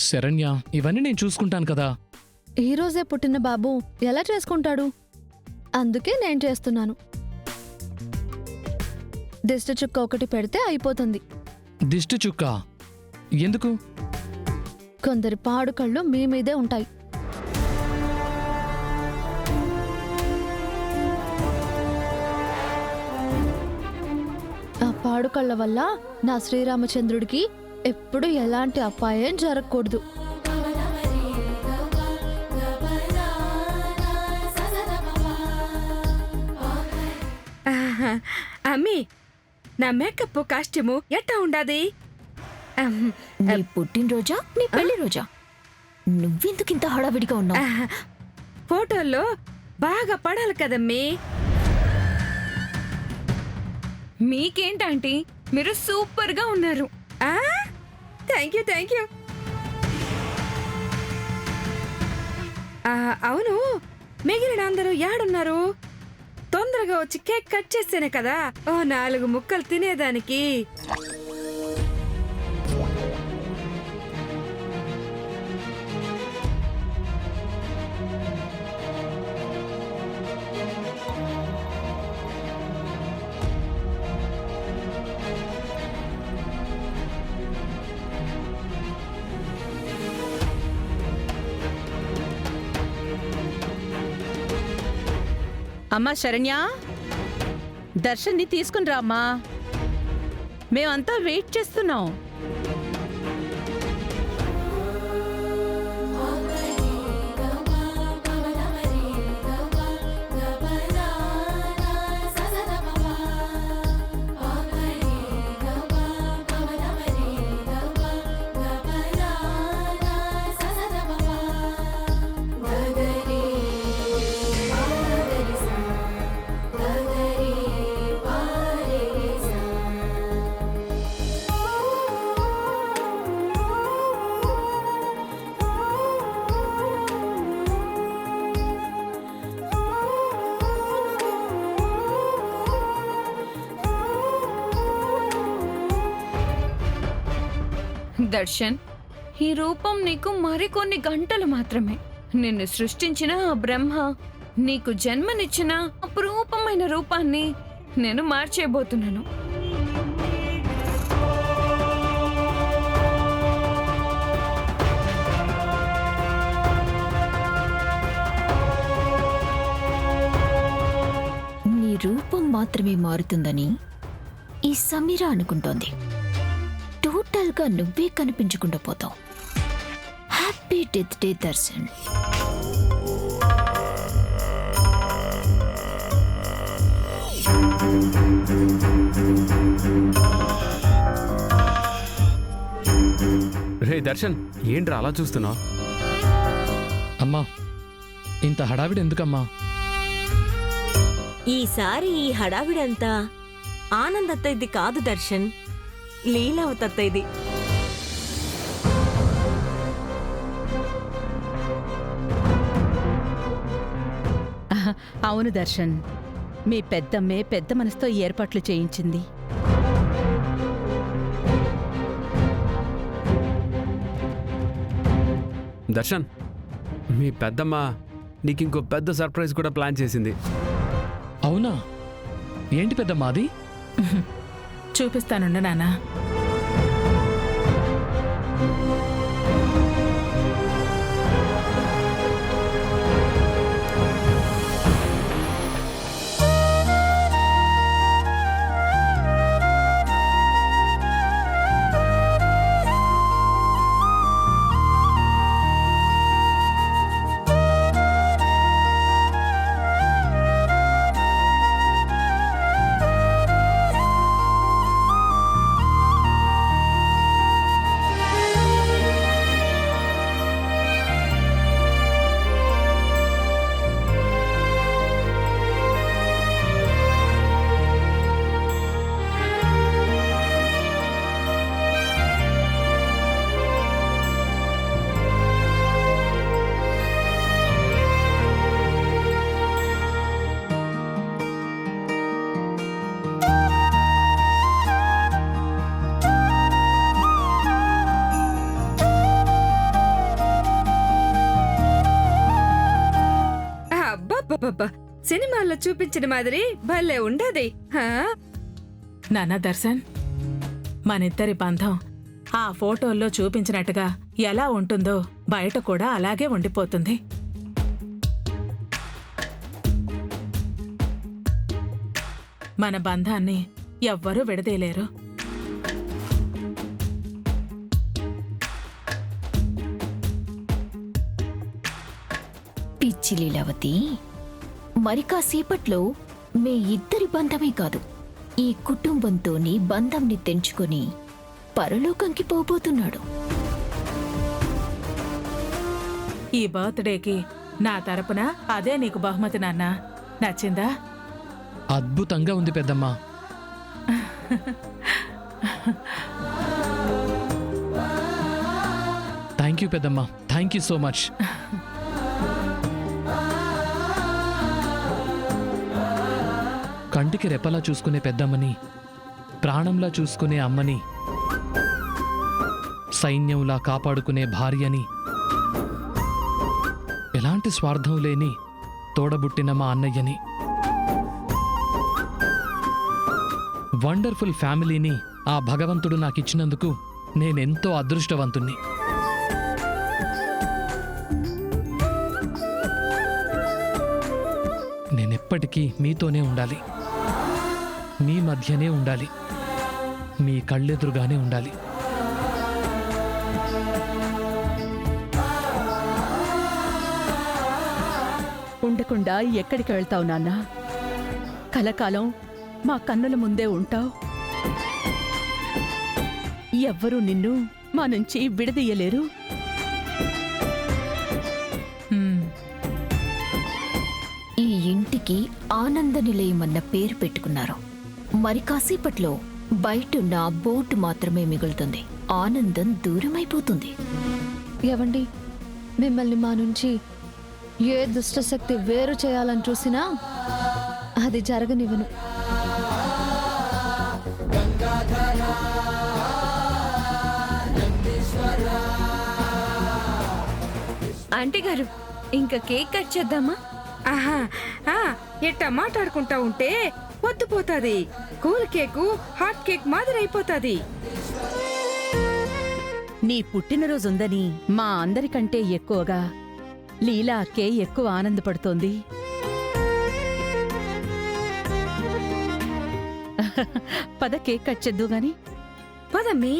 శరణ్య, ఇవన్నీ నేను చూసుకుంటాను కదా. ఈ రోజే పుట్టిన బాబు ఎలా చేసుకుంటాడు? అందుకే నేను చేస్తున్నాను. దిష్టి చుక్క ఒకటి పెడితే అయిపోతుంది. దిష్టి చుక్క ఎందుకు? కొందరి పాడు కళ్ళు మీ మీదే ఉంటాయి. ఆ పాడు కళ్ళ వల్ల నా శ్రీరామచంద్రుడికి ఎప్పుడు ఎలాంటి అపాయం జరగకూడదు. అమ్మి, నా మేకప్ కాస్ట్యూము ఎట్టా ఉండాది? నీ పుట్టినరోజా నీ పెళ్లి రోజా? నువ్వెందుకింత హడావిడిగా ఉన్నావు? ఫోటోల్లో బాగా పడాలి కదమ్మీ. మీకేంటంటీ, మీరు సూపర్ గా ఉన్నారు. Thank you thank you. అవును, మిగిలిన అందరూ యాడున్నారు? తొందరగా వచ్చి కేక్ కట్ చేస్తేనే కదా 4 ముక్కలు తినేదానికి. అమ్మా శరణ్య, దర్శన్ని తీసుకుని రామ్మా. మేమంతా వెయిట్ చేస్తున్నాం. దర్శన్, ఈ రూపం నీకు మరికొన్ని గంటలు మాత్రమే. నిన్ను సృష్టించిన ఆ బ్రహ్మ నీకు జన్మనిచ్చిన అపురూపమైన రూపాన్ని నేను మార్చేయబోతున్నాను. నీ రూపం మాత్రమే మారుతుందని ఈ సమీర అనుకుంటోంది. టోటల్ గా నువ్వే కనిపించకుండా పోతావు. Happy death day Darshan. రే దర్శన్, ఏంట్రా అలా చూస్తున్నావు? అమ్మా, ఇంత హడావిడి ఎందుకమ్మా? ఈసారి ఈ హడావిడంతా ఆనందత్తయ్యది కాదు దర్శన్, లీలావతత్తయ్యది. అవును దర్శన్, మీ పెద్దమ్మే పెద్ద మనసుతో ఏర్పాట్లు చేయించింది. దర్శన్, మీ పెద్దమ్మ నీకు ఇంకో పెద్ద సర్ప్రైజ్ కూడా ప్లాన్ చేసింది. అవునా? ఏంటి పెద్దమ్మా అది? చూపిస్తానుండు నాన్నా. అబ్బబ్బబ్బా సినిమాల్లో చూపించిన మాదిరి భలే ఉండదు. నాన్న దర్శన్, మనిద్దరి బంధం ఆ ఫోటోల్లో చూపించినట్టుగా ఎలా ఉంటుందో బయట కూడా అలాగే ఉండిపోతుంది. మన బంధాన్ని ఎవ్వరూ విడదీయలేరు. పిచ్చి లీలావతి, మరి కాసేపట్లో మీ ఇద్దరి బంధమే కాదు, ఈ కుటుంబంతోని బంధంని తెంచుకొని పరలోకంకి పోబోతున్నాడు. ఈ బర్త్డేకి నా తరపున అదే నీకు బహుమతి నాన్న. నచ్చిందా? అద్భుతంగా ఉంది పెద్దమ్మా. థ్యాంక్ యూ పెద్దమ్మా, థ్యాంక్ యూ సో మచ్. కంటికి రెప్పలా చూసుకునే పెద్దమ్మని, ప్రాణంలా చూసుకునే అమ్మని, సైన్యంలా కాపాడుకునే భార్యని, ఎలాంటి స్వార్థం లేని తోడబుట్టిన మా అన్నయ్యని, వండర్ఫుల్ ఫ్యామిలీని ఆ భగవంతుడు నాకిచ్చినందుకు నేనెంతో అదృష్టవంతుణ్ణి. నేనెప్పటికీ మీతోనే ఉండాలి, మీ మధ్యనే ఉండాలి, మీ కళ్ళెదురుగానే ఉండాలి. ఉండకుండా ఎక్కడికి వెళ్తావు నాన్నా? కలకాలం మా కన్నుల ముందే ఉంటావు. ఎవ్వరూ నిన్ను మా నుంచి విడదీయలేరు. హ్మ్. ఈ ఇంటికి ఆనంద నిలయమన్న పేరు పెట్టుకున్నారు. మరి కాసేపట్లో బయటున్న బోర్డు మాత్రమే మిగులుతుంది. ఆనందం దూరమైపోతుంది. ఏవండి, మిమ్మల్ని మా నుంచి ఏ దుష్టశక్తి వేరు చేయాలని చూసినా అది జరగనివ్వను. ఆంటీ గారు, ఇంకా కేక్ కట్ చేద్దామా? ఆహా, ఎట్టా మాట్లాడుకుంటా ఉంటే పొద్దుపోతాది. కూల్ కేకు హాట్ కేక్ మాదిరి అయిపోతాది. నీ పుట్టినరోజుందని మా అందరికంటే ఎక్కువగా లీలా అక్కే ఎక్కువ ఆనందపడుతోంది. పద కేక్ కట్ చేద్దు గాని. పదమ్మీ.